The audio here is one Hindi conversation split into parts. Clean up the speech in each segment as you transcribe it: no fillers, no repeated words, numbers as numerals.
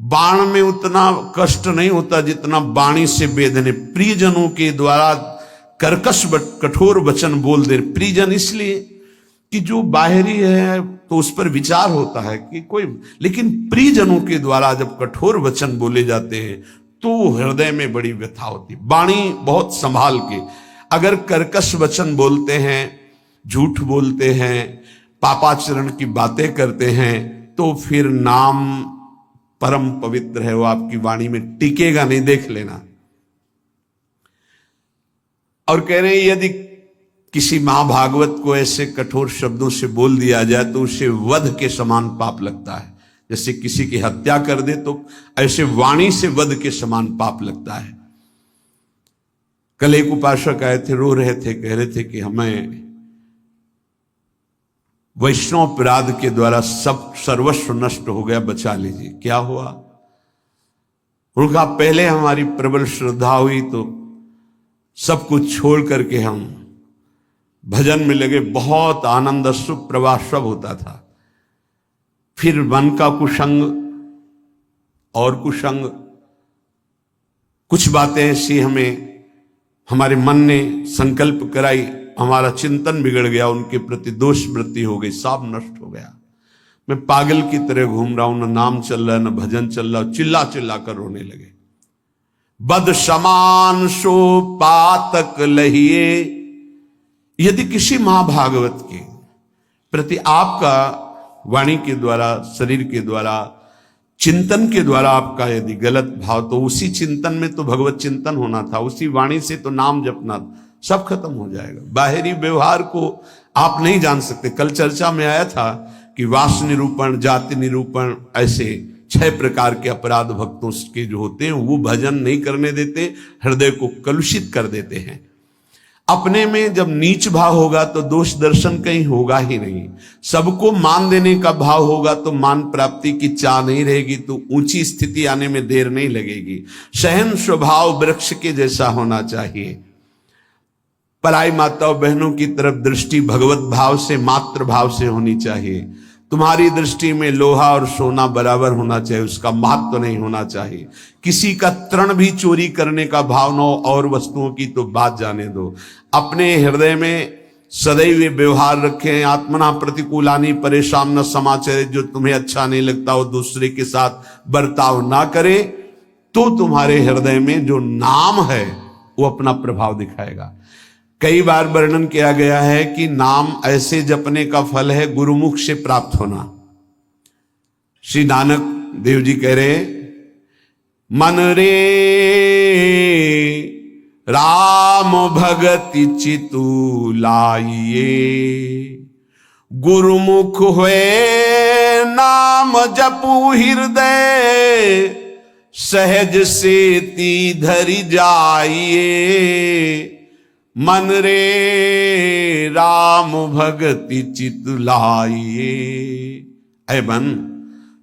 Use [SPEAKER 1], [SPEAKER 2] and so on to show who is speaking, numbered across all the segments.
[SPEAKER 1] बाण में उतना कष्ट नहीं होता जितना वाणी से वेदने। प्रियजनों के द्वारा कर्कश कठोर वचन बोल दे। प्रियजन इसलिए कि जो बाहरी है तो उस पर विचार होता है कि कोई, लेकिन प्रियजनों के द्वारा जब कठोर वचन बोले जाते हैं तो हृदय में बड़ी व्यथा होती। वाणी बहुत संभाल के, अगर कर्कश वचन बोलते हैं, झूठ बोलते हैं, पापाचरण की बातें करते हैं, तो फिर नाम परम पवित्र है, वो आपकी वाणी में टिकेगा नहीं, देख लेना। और कह रहे हैं यदि किसी महाभागवत को ऐसे कठोर शब्दों से बोल दिया जाए तो उसे वध के समान पाप लगता है। जैसे किसी की हत्या कर दे तो ऐसे वाणी से वध के समान पाप लगता है। कल एक उपासक आए थे, रो रहे थे, कह रहे थे कि हमें वैष्णव अपराध के द्वारा सब सर्वस्व नष्ट हो गया, बचा लीजिए। क्या हुआ? उनका पहले हमारी प्रबल श्रद्धा हुई तो सब कुछ छोड़ करके हम भजन में लगे, बहुत आनंद सुख प्रवाह सब होता था। फिर मन का कुसंग और कुसंग, कुछ बातें ऐसी हमारे मन ने संकल्प कराई, हमारा चिंतन बिगड़ गया, उनके प्रति दोष वृत्ति हो गई, सब नष्ट हो गया। मैं पागल की तरह घूम रहा हूं, न नाम चल रहा है न भजन चल रहा, चिल्ला चिल्ला कर रोने लगे। बद समान सो पातक लहिए। यदि किसी महाभागवत के प्रति आपका वाणी के द्वारा, शरीर के द्वारा, चिंतन के द्वारा आपका यदि गलत भाव, तो उसी चिंतन में तो भगवत चिंतन होना था, उसी वाणी से तो नाम जपना, सब खत्म हो जाएगा। बाहरी व्यवहार को आप नहीं जान सकते। कल चर्चा में आया था कि वास निरूपण, जाति निरूपण, ऐसे 6 प्रकार के अपराध भक्तों के जो होते हैं वो भजन नहीं करने देते, हृदय को कलुषित कर देते हैं। अपने में जब नीच भाव होगा तो दोष दर्शन कहीं होगा ही नहीं। सबको मान देने का भाव होगा तो मान प्राप्ति की चाह नहीं रहेगी, तो ऊंची स्थिति आने में देर नहीं लगेगी। सहन स्वभाव वृक्ष के जैसा होना चाहिए। पराई माताओं बहनों की तरफ दृष्टि भगवत भाव से, मातृ भाव से होनी चाहिए। तुम्हारी दृष्टि में लोहा और सोना बराबर होना चाहिए, उसका महत्व नहीं होना चाहिए। किसी का तृण भी चोरी करने का भाव न हो, और वस्तुओं की तो बात जाने दो। अपने हृदय में सदैव व्यवहार रखें। आत्मना प्रतिकूलानी परेशान न समाचार। जो तुम्हें अच्छा नहीं लगता वो दूसरे के साथ बर्ताव ना करे, तो तुम्हारे हृदय में जो नाम है वो अपना प्रभाव दिखाएगा। कई बार वर्णन किया गया है कि नाम ऐसे जपने का फल है गुरुमुख से प्राप्त होना। श्री नानक देव जी कह रहे, मन रे राम भगति चितु लाइए, गुरुमुख हुए नाम जपू हृदय, सहज से ती धरि जाइए। मन रे राम भगति चित लाइए। ऐ मन,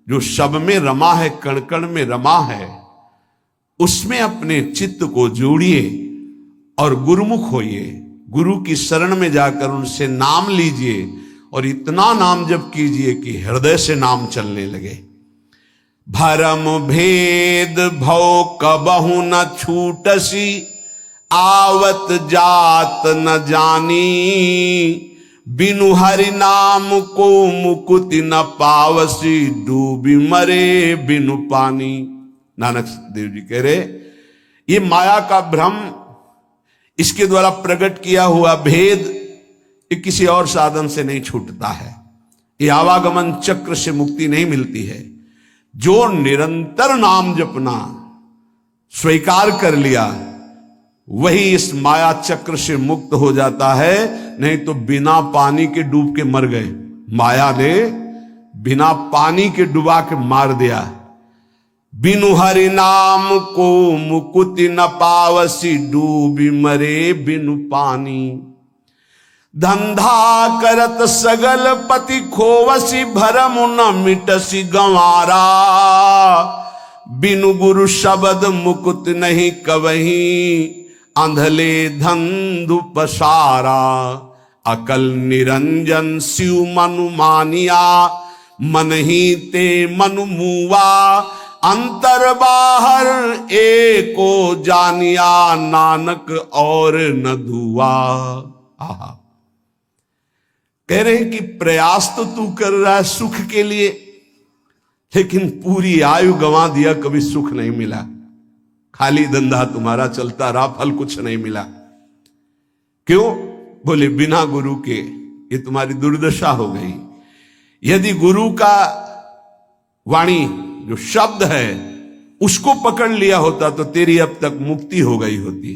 [SPEAKER 1] जो सब में रमा है, कण कण में रमा है, उसमें अपने चित्त को जोड़िए और गुरुमुख होइए। गुरु की शरण में जाकर उनसे नाम लीजिए और इतना नाम जप कीजिए कि हृदय से नाम चलने लगे। भरम भेद भव कबहु न छूटसी, आवत जात न जानी, बिनु हरि नाम को मुकुति न पावसी, डूबी मरे बिनु पानी। नानक देव जी कह रहे, ये माया का भ्रम, इसके द्वारा प्रकट किया हुआ भेद, ये किसी और साधन से नहीं छूटता है। ये आवागमन चक्र से मुक्ति नहीं मिलती है। जो निरंतर नाम जपना स्वीकार कर लिया, वही इस माया चक्र से मुक्त हो जाता है। नहीं तो बिना पानी के डूब के मर गए। माया ने बिना पानी के डुबा के मार दिया। बिनु हरि नाम को मुकुति न पावसी, डूबी मरे बिनु पानी। धंधा करत सगल पति खोवसी, भरम न मिटसी गंवारा, बिनु गुरु शब्द मुकुत नहीं कवही, अंधले धंधु पसारा। अकल निरंजन शिव मनु मानिया, मन ही ते मनु मुआ, अंतर बाहर एको जानिया नानक और न धुआ। आहा, कह रहे हैं कि प्रयास तो तू कर रहा है सुख के लिए, लेकिन पूरी आयु गंवा दिया, कभी सुख नहीं मिला, खाली धंधा तुम्हारा चलता रहा, फल कुछ नहीं मिला। क्यों? बोले बिना गुरु के ये तुम्हारी दुर्दशा हो गई। यदि गुरु का वाणी जो शब्द है उसको पकड़ लिया होता तो तेरी अब तक मुक्ति हो गई होती।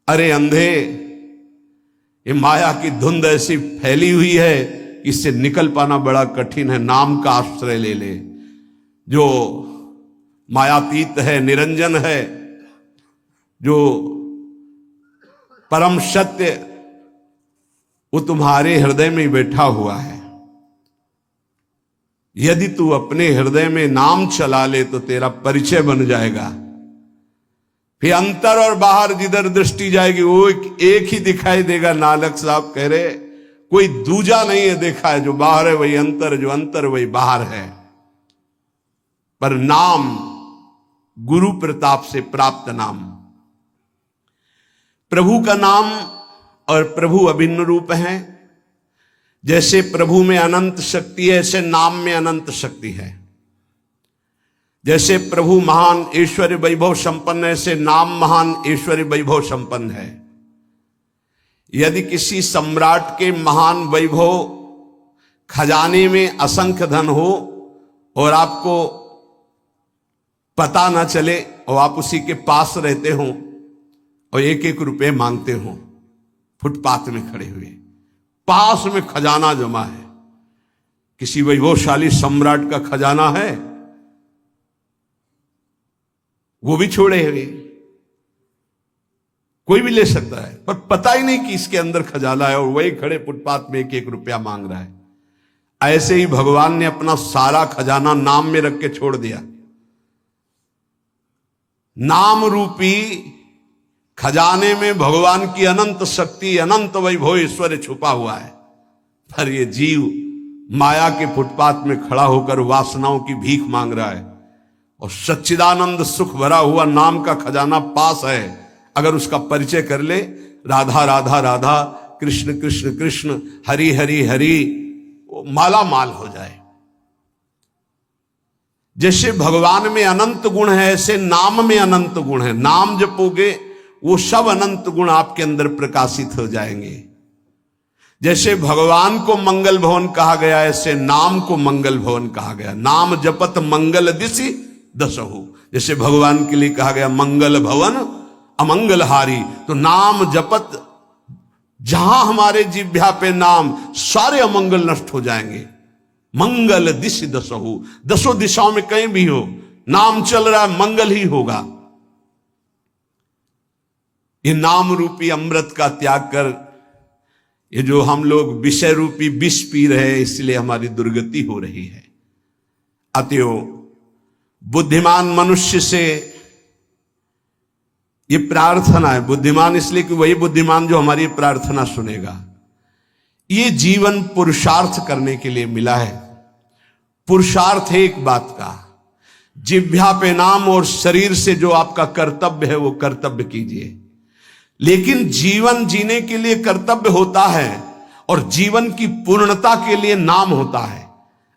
[SPEAKER 1] अरे अंधे, ये माया की धुंध ऐसी फैली हुई है, इससे निकल पाना बड़ा कठिन है। नाम का आश्रय ले ले, जो मायातीत है, निरंजन है, जो परम सत्य, वो तुम्हारे हृदय में बैठा हुआ है। यदि तू अपने हृदय में नाम चला ले तो तेरा परिचय बन जाएगा। फिर अंतर और बाहर जिधर दृष्टि जाएगी वो एक ही दिखाई देगा। नानक साहब कह रहे कोई दूजा नहीं है देखा है, जो बाहर है वही अंतर, जो अंतर वही बाहर है। पर नाम गुरु प्रताप से प्राप्त नाम, प्रभु का नाम और प्रभु अभिन्न रूप है। जैसे प्रभु में अनंत शक्ति है, ऐसे नाम में अनंत शक्ति है। जैसे प्रभु महान ऐश्वर्य वैभव संपन्न है, ऐसे नाम महान ऐश्वर्य वैभव संपन्न है। यदि किसी सम्राट के महान वैभव खजाने में असंख्य धन हो और आपको पता ना चले और आप उसी के पास रहते हो और एक एक रुपए मांगते हो, फुटपाथ में खड़े हुए, पास में खजाना जमा है, किसी वैभवशाली सम्राट का खजाना है, वो भी छोड़े हुए, कोई भी ले सकता है, पर पता ही नहीं कि इसके अंदर खजाना है, और वही खड़े फुटपाथ में एक एक रुपया मांग रहा है। ऐसे ही भगवान ने अपना सारा खजाना नाम में रख के छोड़ दिया। नाम रूपी खजाने में भगवान की अनंत शक्ति, अनंत वैभव ऐश्वर्य छुपा हुआ है। पर ये जीव माया के फुटपाथ में खड़ा होकर वासनाओं की भीख मांग रहा है, और सच्चिदानंद सुख भरा हुआ नाम का खजाना पास है। अगर उसका परिचय कर ले, राधा राधा राधा, कृष्ण कृष्ण कृष्ण, हरि हरि हरि, वो माला माल हो जाए। जैसे भगवान में अनंत गुण है, ऐसे नाम में अनंत गुण है। नाम जपोगे वो सब अनंत गुण आपके अंदर प्रकाशित हो जाएंगे। जैसे भगवान को मंगल भवन कहा गया, ऐसे नाम को मंगल भवन कहा गया। नाम जपत मंगल दिशि दसहु, जैसे भगवान के लिए कहा गया मंगल भवन अमंगलहारी। तो नाम जपत, जहां हमारे जिह्वा पे नाम, सारे अमंगल नष्ट हो जाएंगे। मंगल दिशि दसहु, दसों दिशाओं में कहीं भी हो, नाम चल रहा है, मंगल ही होगा। ये नाम रूपी अमृत का त्याग कर, ये जो हम लोग विषय रूपी विष पी रहे हैं, इसलिए हमारी दुर्गति हो रही है। अतएव बुद्धिमान मनुष्य से ये प्रार्थना है, बुद्धिमान इसलिए कि वही बुद्धिमान जो हमारी प्रार्थना सुनेगा। ये जीवन पुरुषार्थ करने के लिए मिला है। पुरुषार्थ है एक बात का, जिह्वा पे नाम और शरीर से जो आपका कर्तव्य है वो कर्तव्य कीजिए। लेकिन जीवन जीने के लिए कर्तव्य होता है और जीवन की पूर्णता के लिए नाम होता है।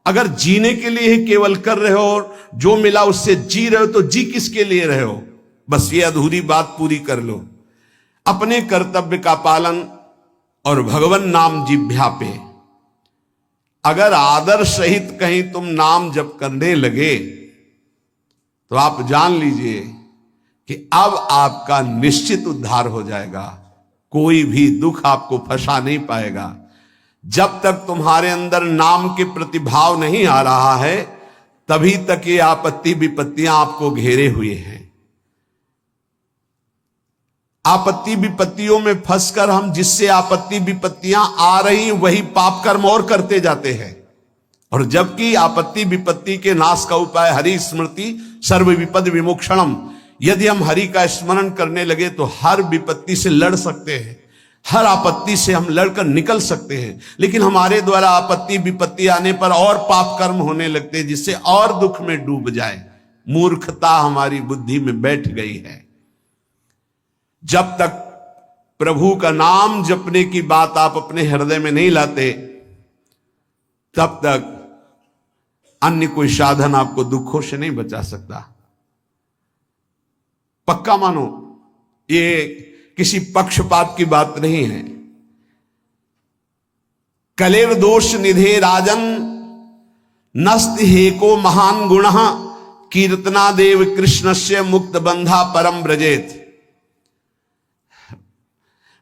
[SPEAKER 1] अगर जीने के लिए ही केवल कर रहे हो और जो मिला उससे जी रहे हो, तो जी किसके लिए रहे हो? बस ये अधूरी बात पूरी कर लो। अपने कर्तव्य का पालन और भगवान नाम जिह्वा पे, अगर आदर सहित कहीं तुम नाम जप करने लगे तो आप जान लीजिए कि अब आपका निश्चित उद्धार हो जाएगा। कोई भी दुख आपको फंसा नहीं पाएगा। जब तक तुम्हारे अंदर नाम के प्रति भाव नहीं आ रहा है, तभी तक ये आपत्ति विपत्तियां आपको घेरे हुए हैं। आपत्ति विपत्तियों में फंसकर हम जिससे आपत्ति विपत्तियां आ रही वही पाप कर्म और करते जाते हैं। और जबकि आपत्ति विपत्ति के नाश का उपाय हरि स्मृति सर्व विपद विमोक्षणम, यदि हम हरि का स्मरण करने लगे तो हर विपत्ति से लड़ सकते हैं, हर आपत्ति से हम लड़कर निकल सकते हैं। लेकिन हमारे द्वारा आपत्ति विपत्ति आने पर और पाप कर्म होने लगते हैं, जिससे और दुख में डूब जाए। मूर्खता हमारी बुद्धि में बैठ गई है। जब तक प्रभु का नाम जपने की बात आप अपने हृदय में नहीं लाते, तब तक अन्य कोई साधन आपको दुखों से नहीं बचा सकता। पक्का मानो, ये किसी पक्षपात की बात नहीं है। कलेर दोष निधे राजन नस्त हेको महान गुण कीर्तना देव कृष्णस्य मुक्त बंधा परम ब्रजेत।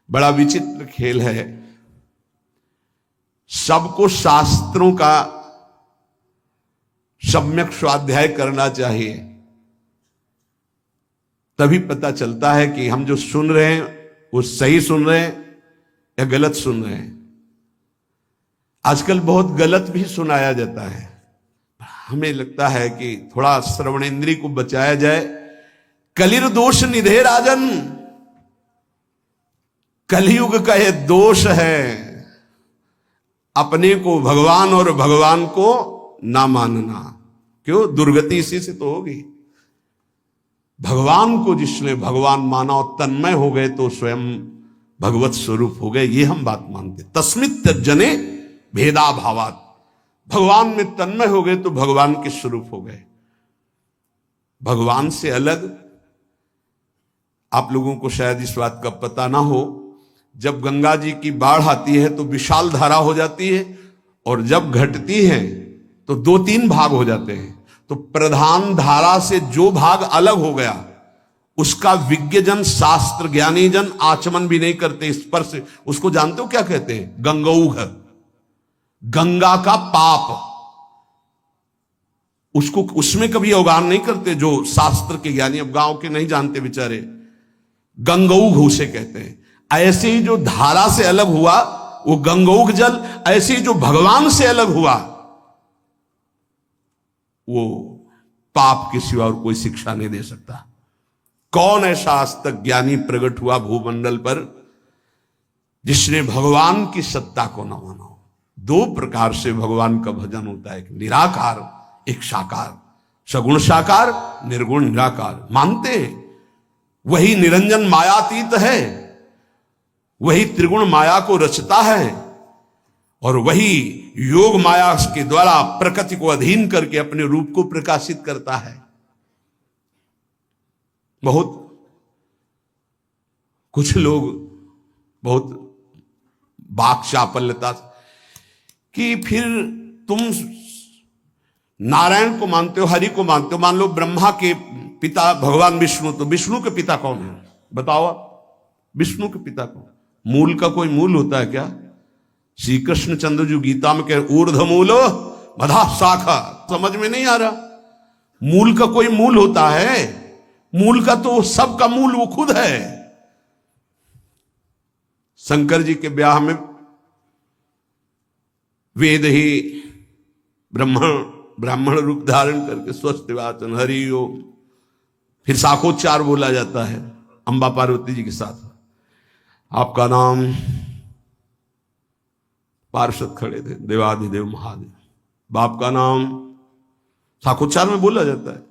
[SPEAKER 1] बड़ा विचित्र खेल है। सबको शास्त्रों का सम्यक स्वाध्याय करना चाहिए, तभी पता चलता है कि हम जो सुन रहे हैं वो सही सुन रहे हैं या गलत सुन रहे हैं। आजकल बहुत गलत भी सुनाया जाता है। हमें लगता है कि थोड़ा श्रवणेंद्रिय को बचाया जाए। कलिर दोष निधे राजन, कलयुग का ये दोष है, अपने को भगवान और भगवान को ना मानना। क्यों? दुर्गति इसी से तो होगी। भगवान को जिसने भगवान माना और तन्मय हो गए तो स्वयं भगवत स्वरूप हो गए, ये हम बात मानते। तस्मित् त्यज्यने भेदा भावात, भगवान में तन्मय हो गए तो भगवान के स्वरूप हो गए। भगवान से अलग आप लोगों को शायद इस बात का पता ना हो, जब गंगा जी की बाढ़ आती है तो विशाल धारा हो जाती है, और जब घटती है तो 2-3 भाग हो जाते हैं। तो प्रधान धारा से जो भाग अलग हो गया उसका विज्ञजन, शास्त्र ज्ञानी जन आचमन भी नहीं करते, स्पर्श। उसको जानते हो क्या कहते हैं? गंगौघ, गंगा का पाप। उसको उसमें कभी अवगाहन नहीं करते जो शास्त्र के ज्ञानी, अब गांव के नहीं जानते बेचारे। गंगौघ उसे कहते हैं। ऐसे ही जो धारा से अलग हुआ वो गंगौघ जल, ऐसे ही जो भगवान से अलग हुआ वो पाप के सिवा और कोई शिक्षा नहीं दे सकता। कौन ऐसा आज तक ज्ञानी प्रकट हुआ भूमंडल पर जिसने भगवान की सत्ता को न माना हो? 2 प्रकार से भगवान का भजन होता है, एक निराकार, एक साकार। सगुण साकार, निर्गुण निराकार। मानते हैं वही निरंजन मायातीत है, वही त्रिगुण माया को रचता है, और वही योग माया के द्वारा प्रकृति को अधीन करके अपने रूप को प्रकाशित करता है। बहुत कुछ लोग बहुत वाक चापल्यता कि फिर तुम नारायण को मानते हो, हरि को मानते हो। मान लो ब्रह्मा के पिता भगवान विष्णु, तो विष्णु के पिता कौन है? बताओ आप, विष्णु के पिता कौन? मूल का कोई मूल होता है क्या? श्री कृष्ण चंद्र जी गीता में कह ऊर्ध्व मूलो मधा शाखा। समझ में नहीं आ रहा? मूल का कोई मूल होता है? मूल का तो सबका मूल वो खुद है। शंकर जी के ब्याह में वेद ही ब्राह्मण रूप धारण करके स्वस्थ वाचन हरि ओम, फिर शाखोच्चार बोला जाता है अंबा पार्वती जी के साथ। आपका नाम, पार्षद खड़े थे, देवाधिदेव महादेव। बाप का नाम शाखोच्चार में बोला जाता है।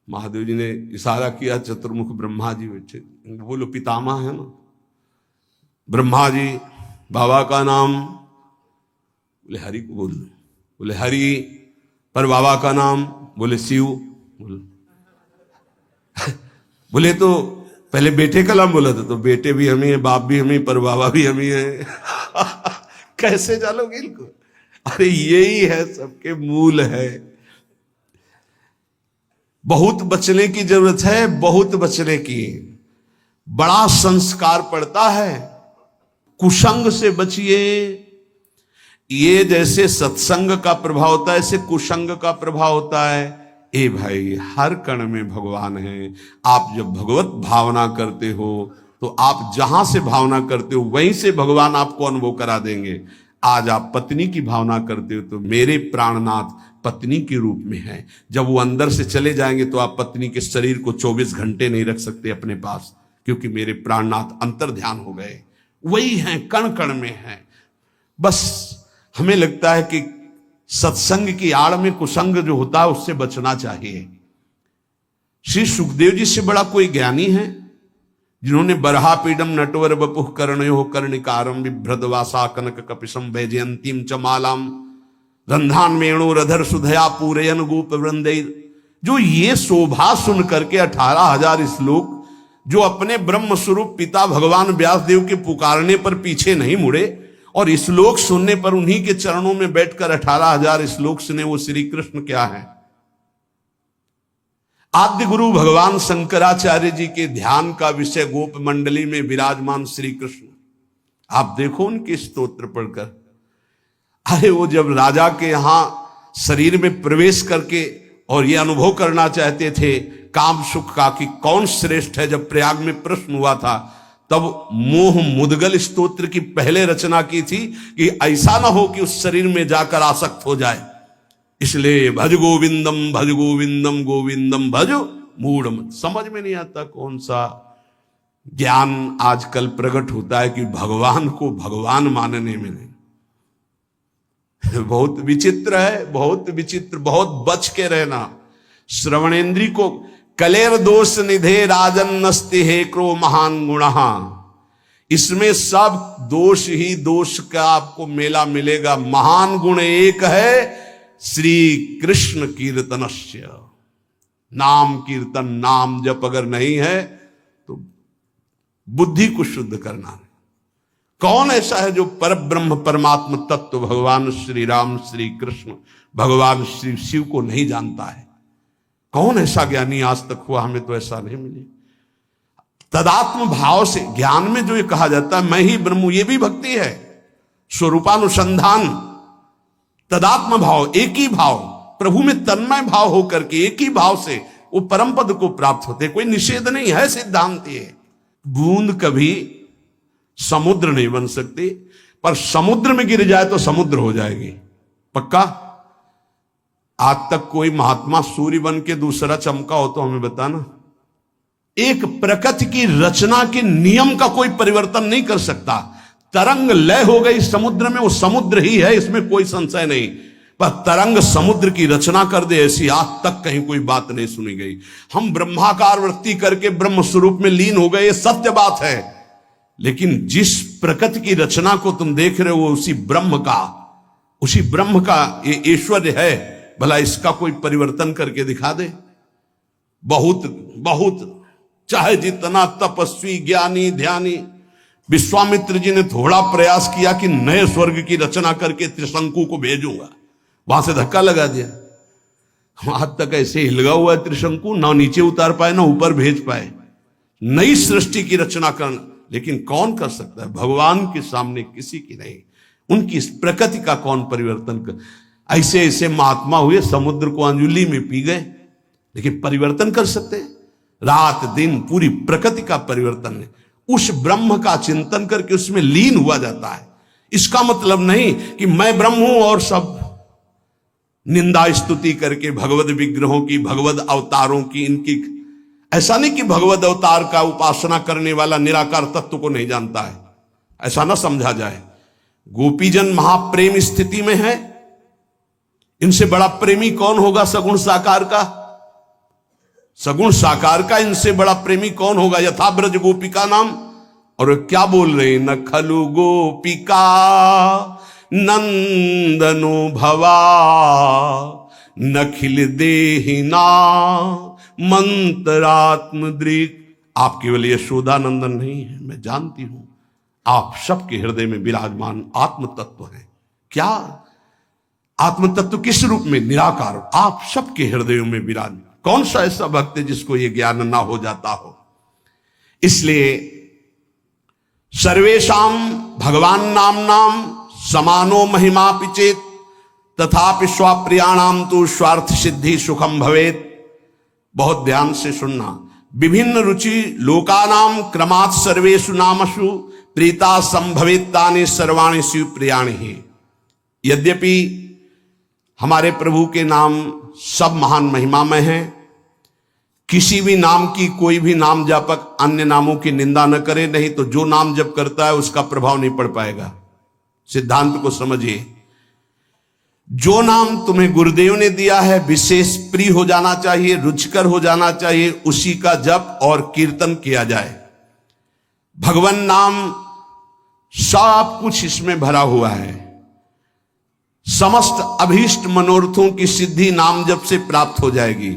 [SPEAKER 1] महादेव जी ने इशारा किया, चतुर्मुख ब्रह्मा जी बैठे, बोलो पितामह है ना ब्रह्मा जी। बाबा का नाम, बोले हरि को बोल, बोले हरि। पर बाबा का नाम, बोले शिव। बोले तो पहले बेटे का नाम बोला था, तो बेटे भी हम ही है, बाप भी हम ही, पर बाबा भी हम ही है। कैसे जानोगे इनको? अरे यही है, सबके मूल है। बहुत बचने की जरूरत है, बहुत बचने की। बड़ा संस्कार पड़ता है। कुसंग से बचिए। ये जैसे सत्संग का प्रभाव होता है, ऐसे कुसंग का प्रभाव होता है। ए भाई, हर कण में भगवान है। आप जब भगवत भावना करते हो तो आप जहां से भावना करते हो वहीं से भगवान आपको अनुभव करा देंगे। आज आप पत्नी की भावना करते हो तो मेरे प्राणनाथ पत्नी के रूप में है। जब वो अंदर से चले जाएंगे तो आप पत्नी के शरीर को 24 घंटे नहीं रख सकते अपने पास, क्योंकि मेरे प्राणनाथ अंतर ध्यान हो गए। वही हैं, कण कण में हैं। बस हमें लगता है कि सत्संग की आड़ में कुसंग जो होता है उससे बचना चाहिए। श्री सुखदेव जी से बड़ा कोई ज्ञानी है जिन्होंने बरहा पीडम नटवर बपुः कर्णयो कर्णिकारम बिभ्रदवासा कनक कपिशम वैजयंतीम च मालाम रंधान वेणुरधर सुधया पूरयन गोप वृंदे, जो ये शोभा सुन करके 18,000 श्लोक, जो अपने ब्रह्म स्वरूप पिता भगवान व्यासदेव के पुकारने पर पीछे नहीं मुड़े और श्लोक सुनने पर उन्हीं के चरणों में बैठकर 18,000 श्लोक सुने, वो श्री कृष्ण क्या है? आद्य गुरु भगवान शंकराचार्य जी के ध्यान का विषय गोप मंडली में विराजमान श्री कृष्ण। आप देखो उनके स्तोत्र पढ़कर, अरे वो जब राजा के यहां शरीर में प्रवेश करके और ये अनुभव करना चाहते थे काम सुख का कि कौन श्रेष्ठ है, जब प्रयाग में प्रश्न हुआ था तब मोह मुदगल स्तोत्र की पहले रचना की थी कि ऐसा ना हो कि उस शरीर में जाकर आसक्त हो जाए, इसलिए भज गोविंदम गोविंदम भज मूढ़। समझ में नहीं आता कौन सा ज्ञान आजकल प्रकट होता है कि भगवान को भगवान मानने में नहीं। बहुत विचित्र है, बहुत विचित्र, बहुत बच के रहना। श्रवणेन्द्री को कलेर दोष निधे राजन नस्ति हे क्रो महान गुणहा, इसमें सब दोष ही दोष का आपको मेला मिलेगा। महान गुण एक है, श्री कृष्ण कीर्तनस्य, नाम कीर्तन, नाम जप अगर नहीं है तो बुद्धि को शुद्ध करना है। कौन ऐसा है जो पर ब्रह्म परमात्म तत्व भगवान श्री राम श्री कृष्ण भगवान श्री शिव को नहीं जानता है? कौन ऐसा ज्ञानी आज तक हुआ? हमें तो ऐसा नहीं मिले। तदात्म भाव से ज्ञान में जो ये कहा जाता है मैं ही ब्रह्म हूं, ये भी भक्ति है। स्वरूपानुसंधान, तदात्म भाव, एक ही भाव, प्रभु में तन्मय भाव होकर के एक ही भाव से वो परम पद को प्राप्त होते। कोई निषेध नहीं है, सिद्धांत है। बूंद कभी समुद्र नहीं बन सकती, पर समुद्र में गिर जाए तो समुद्र हो जाएगी, पक्का। आज तक कोई महात्मा सूर्य बन के दूसरा चमका हो तो हमें बताना। एक प्रकृति की रचना के नियम का कोई परिवर्तन नहीं कर सकता। तरंग लय हो गई समुद्र में, वो समुद्र ही है, इसमें कोई संशय नहीं। पर तरंग समुद्र की रचना कर दे, ऐसी आज तक कहीं कोई बात नहीं सुनी गई। हम ब्रह्माकार वृत्ति करके ब्रह्म स्वरूप में लीन हो गए, ये सत्य बात है। लेकिन जिस प्रकृति की रचना को तुम देख रहे हो उसी ब्रह्म का ये ऐश्वर्य है, भला इसका कोई परिवर्तन करके दिखा दे। बहुत बहुत चाहे जितना तपस्वी ज्ञानी ध्यानी, विश्वामित्र जी ने थोड़ा प्रयास किया कि नए स्वर्ग की रचना करके त्रिशंकु को भेजूंगा, वहां से धक्का लगा दिया। आज तक ऐसे हिलगा हुआ है त्रिशंकु, ना नीचे उतार पाए ना ऊपर भेज पाए। नई सृष्टि की रचना करना, लेकिन कौन कर सकता है? भगवान के सामने किसी की नहीं। उनकी इस प्रकृति का कौन परिवर्तन कर? ऐसे ऐसे महात्मा हुए, समुद्र को अंजुली में पी गए, लेकिन परिवर्तन कर सकते हैं? रात दिन पूरी प्रकृति का परिवर्तन है। उस ब्रह्म का चिंतन करके उसमें लीन हुआ जाता है। इसका मतलब नहीं कि मैं ब्रह्म हूं और सब निंदा स्तुति करके भगवद विग्रहों की, भगवद अवतारों की, इनकी, ऐसा नहीं कि भगवद अवतार का उपासना करने वाला निराकार तत्व को नहीं जानता है, ऐसा ना समझा जाए। गोपीजन महाप्रेम स्थिति में है, इनसे बड़ा प्रेमी कौन होगा? सगुण साकार का, सगुण साकार का इनसे बड़ा प्रेमी कौन होगा? यथा ब्रज गोपिका नाम। और क्या बोल रहे? न खलु गोपिका नंदनो भवा नखिल देहिना मंत्रात्म दृक। आप केवल यशोदानंदन नहीं है, मैं जानती हूं आप सबके हृदय में विराजमान आत्म तत्व है। क्या आत्म तत्व? किस रूप में? निराकार। आप सबके हृदयों में विराजमान। कौन सा ऐसा भक्त है जिसको यह ज्ञान ना हो जाता हो? इसलिए सर्वेशाम भगवान नाम नाम समानो महिमा पिचेत तथापि स्वाप्रियाणाम तो स्वार्थ सिद्धि सुखम भवेत। बहुत ध्यान से सुनना। विभिन्न रुचि लोकानाम क्रमात् सर्वेषु नामसु प्रीता संभवेत्तानि सर्वाणि शिव प्रियाणि ही। यद्यपि हमारे प्रभु के नाम सब महान महिमामय हैं, किसी भी नाम की कोई भी नाम जापक अन्य नामों की निंदा न करे, नहीं तो जो नाम जप करता है उसका प्रभाव नहीं पड़ पाएगा। सिद्धांत को समझिए। जो नाम तुम्हें गुरुदेव ने दिया है विशेष प्रिय हो जाना चाहिए, रुचिकर हो जाना चाहिए, उसी का जप और कीर्तन किया जाए। भगवान नाम सब कुछ इसमें भरा हुआ है। समस्त अभीष्ट मनोरथों की सिद्धि नाम जप से प्राप्त हो जाएगी।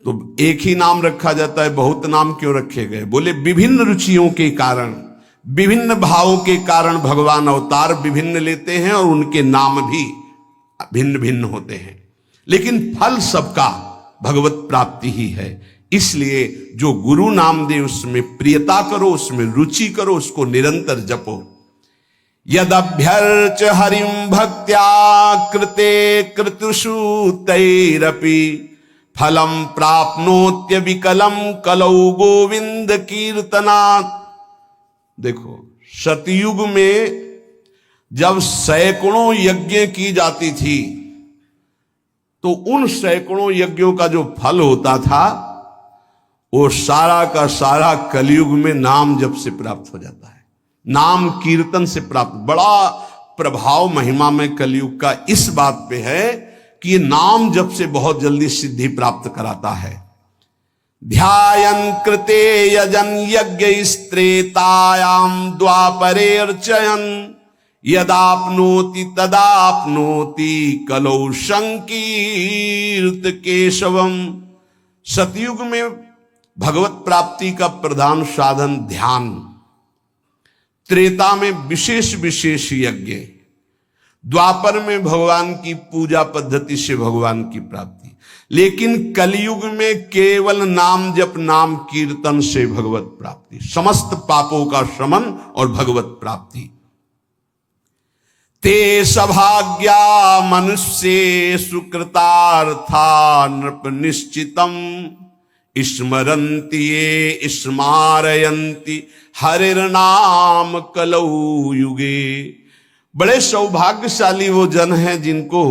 [SPEAKER 1] तो एक ही नाम रखा जाता है, बहुत नाम क्यों रखे गए? बोले विभिन्न रुचियों के कारण, विभिन्न भावों के कारण भगवान अवतार विभिन्न लेते हैं और उनके नाम भी भिन्न भिन्न होते हैं, लेकिन फल सबका भगवत प्राप्ति ही है। इसलिए जो गुरु नाम दे उसमें प्रियता करो, उसमें रुचि करो, उसको निरंतर जपो। यदभ्यर्च हरिं भक्त्या कृते कृतुषु तैरपि फलम प्राप्नोत्य विकलम कलौ गोविंद कीर्तनात्। देखो, सतयुग में जब सैकड़ों यज्ञ की जाती थी तो उन सैकड़ों यज्ञों का जो फल होता था वो सारा का सारा कलयुग में नाम जप से प्राप्त हो जाता है, नाम कीर्तन से प्राप्त। बड़ा प्रभाव महिमा में कलयुग का इस बात पे है कि ये नाम जप से बहुत जल्दी सिद्धि प्राप्त कराता है। ध्यायन् कृते यजन यज्ञ स्त्रेतायाम द्वापरे अर्चयन् यदाप्नोति तदाप्नोति कलौ संकीर्त केशवम। सतयुग में भगवत प्राप्ति का प्रधान साधन ध्यान, त्रेता में विशेष विशेष यज्ञ, द्वापर में भगवान की पूजा पद्धति से भगवान की प्राप्ति, लेकिन कलयुग में केवल नाम जप नाम कीर्तन से भगवत प्राप्ति, समस्त पापों का शमन और भगवत प्राप्ति। ते सभाग्या मनुष्ये सुकृतार्था नृप निश्चितम स्मरन्ति ये स्मारयन्ति हरिर्नाम कलौ युगे। बड़े सौभाग्यशाली वो जन हैं जिनको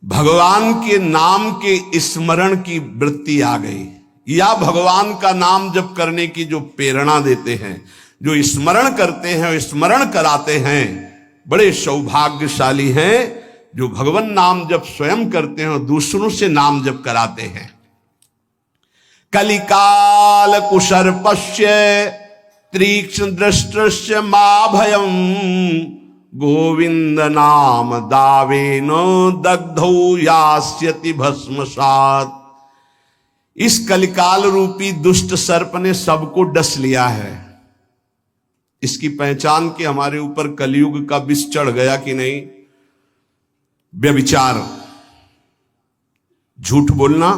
[SPEAKER 1] भगवान के नाम के स्मरण की वृत्ति आ गई, या भगवान का नाम जप करने की जो प्रेरणा देते हैं, जो स्मरण करते हैं, स्मरण कराते हैं। बड़े सौभाग्यशाली हैं जो भगवान नाम जप स्वयं करते हैं और दूसरों से नाम जप कराते हैं। कलिकाल कुशर्पस्य तीक्ष्ण दृष्टस्य मा भयम गोविंद नाम दावेन दग्धौ यास्यति भस्मसात्। इस कलिकाल रूपी दुष्ट सर्प ने सबको डस लिया है। इसकी पहचान के हमारे ऊपर कलयुग का विष चढ़ गया कि नहीं? व्यभिचार, झूठ बोलना,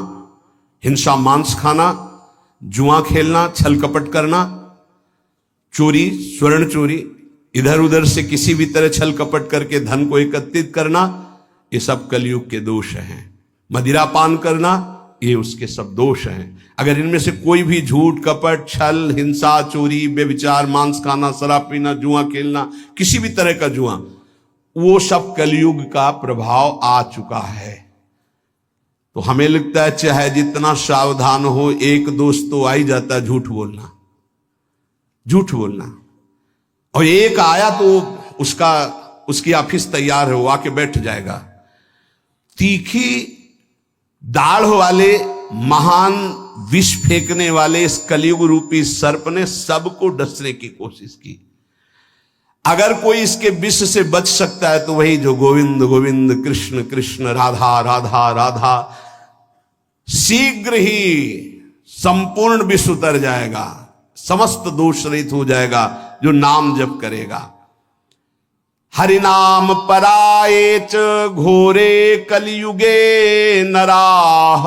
[SPEAKER 1] हिंसा मांस खाना, जुआ खेलना, छल कपट करना, चोरी, स्वर्ण चोरी, इधर उधर से किसी भी तरह छल कपट करके धन को एकत्रित करना, ये सब कलयुग के दोष हैं। मदिरा पान करना, ये उसके सब दोष हैं। अगर इनमें से कोई भी झूठ कपट छल हिंसा चोरी व्यभिचार मांस खाना शराब पीना जुआ खेलना किसी भी तरह का जुआ, वो सब कलयुग का प्रभाव आ चुका है। तो हमें लगता है चाहे जितना सावधान हो, एक दोस्त तो आ ही जाता है झूठ बोलना, झूठ बोलना। और एक आया तो उसकी ऑफिस तैयार है, वो आके बैठ जाएगा। तीखी दाढ़ वाले महान विष फेंकने वाले इस कलयुग रूपी सर्प ने सबको डसने की कोशिश की। अगर कोई इसके विष से बच सकता है तो वही जो गोविंद गोविंद कृष्ण कृष्ण राधा राधा राधा, शीघ्र ही संपूर्ण विष उतर जाएगा, समस्त दोष रहित हो जाएगा जो नाम जप करेगा। हरिनाम पराये च घोरे कलियुगे नराः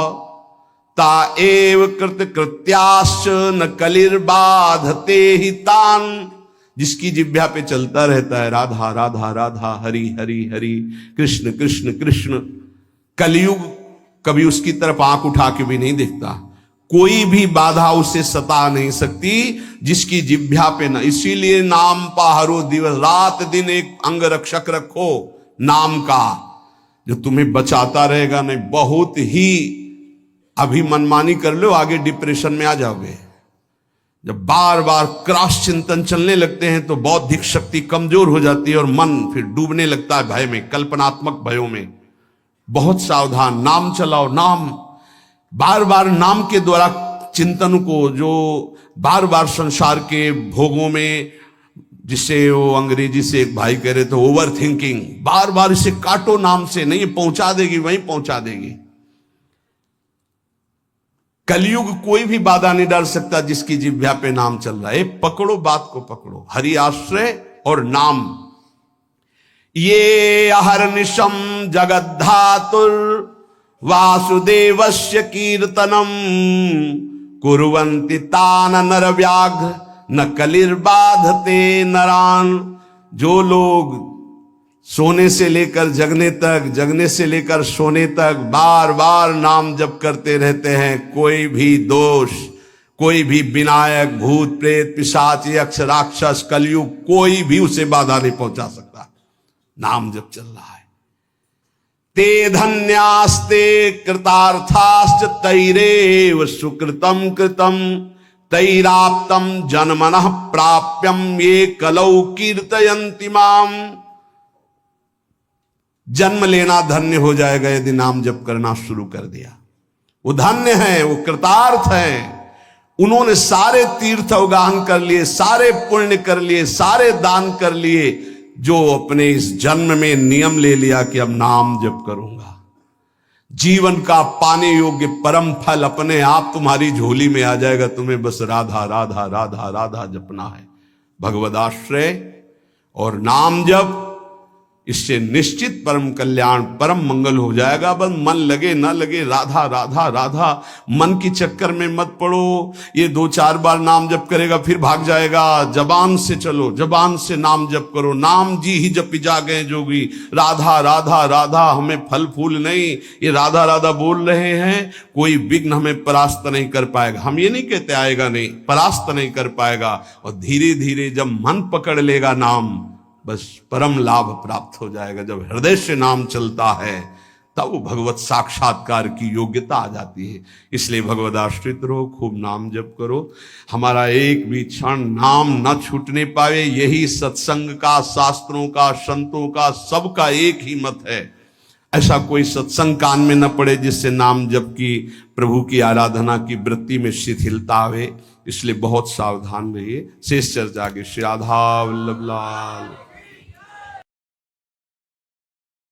[SPEAKER 1] ता एव कृत कृत्याश्च न कलिर्बाधते ही तान। जिसकी जिह्वा पे चलता रहता है राधा राधा राधा हरि हरि हरि कृष्ण कृष्ण कृष्ण, कलयुग कभी उसकी तरफ आंख उठा के भी नहीं देखता, कोई भी बाधा उसे सता नहीं सकती जिसकी जिह्वा पे ना। इसीलिए नाम पाहरो दिवस रात दिन एक अंग रक्षक रखो नाम का, जो तुम्हें बचाता रहेगा। नहीं बहुत ही अभी मनमानी कर लो, आगे डिप्रेशन में आ जाओगे। जब बार बार क्रॉस चिंतन चलने लगते हैं तो बौद्धिक शक्ति कमजोर हो जाती है और मन फिर डूबने लगता है भय में, कल्पनात्मक भयों में। बहुत सावधान, नाम चलाओ, नाम बार बार नाम के द्वारा चिंतन को, जो बार बार संसार के भोगों में, जिसे वो अंग्रेजी से एक भाई कह रहे थे ओवर थिंकिंग, बार बार इसे काटो नाम से, नहीं पहुंचा देगी, वहीं पहुंचा देगी। कलयुग कोई भी बाधा नहीं डाल सकता जिसकी जिह्वा पे नाम चल रहा है। पकड़ो बात को, पकड़ो, हरि आश्रय और नाम। ये अहर्निशम जगद्धातुर वासुदेवस्य कीर्तनम कुर्वन्ति तान नरव्याघ्र न कलिर्बाधते नरान। जो लोग सोने से लेकर जगने तक, जगने से लेकर सोने तक बार बार नाम जप करते रहते हैं, कोई भी दोष, कोई भी विनायक, भूत प्रेत पिशाच यक्ष राक्षस कलयुग कोई भी उसे बाधा नहीं पहुंचा सकता। नाम जप चल रहा है। ते धन्यास्ते कृतार्थाश्च तैरेव सुकृतम कृतम तैराप्तम जन्मनः प्राप्यम ये कलौ कीर्तयन्ति माम। जन्म लेना धन्य हो जाएगा यदि नाम जप करना शुरू कर दिया। वो धन्य है, वो कृतार्थ है। उन्होंने सारे तीर्थ अवगाहन कर लिए, सारे पुण्य कर लिए, सारे दान कर लिए, जो अपने इस जन्म में नियम ले लिया कि अब नाम जप करूंगा। जीवन का पाने योग्य परम फल अपने आप तुम्हारी झोली में आ जाएगा। तुम्हें बस राधा राधा राधा राधा जपना है। भगवदाश्रय और नाम जप, इससे निश्चित परम कल्याण, परम मंगल हो जाएगा। बस मन लगे ना लगे, राधा राधा राधा, मन की चक्कर में मत पड़ो। ये 2-4 बार नाम जप करेगा फिर भाग जाएगा। जबान से चलो, जबान से नाम जप करो। नाम जी ही जपी जा गए जोगी। राधा राधा राधा, हमें फल फूल नहीं, ये राधा राधा बोल रहे हैं, कोई विघ्न हमें परास्त नहीं कर पाएगा। हम ये नहीं कहते आएगा नहीं, परास्त नहीं कर पाएगा। और धीरे धीरे जब मन पकड़ लेगा नाम, बस परम लाभ प्राप्त हो जाएगा। जब हृदय से नाम चलता है तब वो भगवत साक्षात्कार की योग्यता आ जाती है। इसलिए भगवत आश्रित रहो, खूब नाम जप करो। हमारा एक भी क्षण नाम न छूटने पावे, यही सत्संग का, शास्त्रों का, संतों का, सबका एक ही मत है। ऐसा कोई सत्संग कान में न पड़े जिससे नाम जप की, प्रभु की आराधना की वृत्ति में शिथिलता आवे। इसलिए बहुत सावधान रहिए। शेष चर्चा के श्री राधा वल्लभ लाल।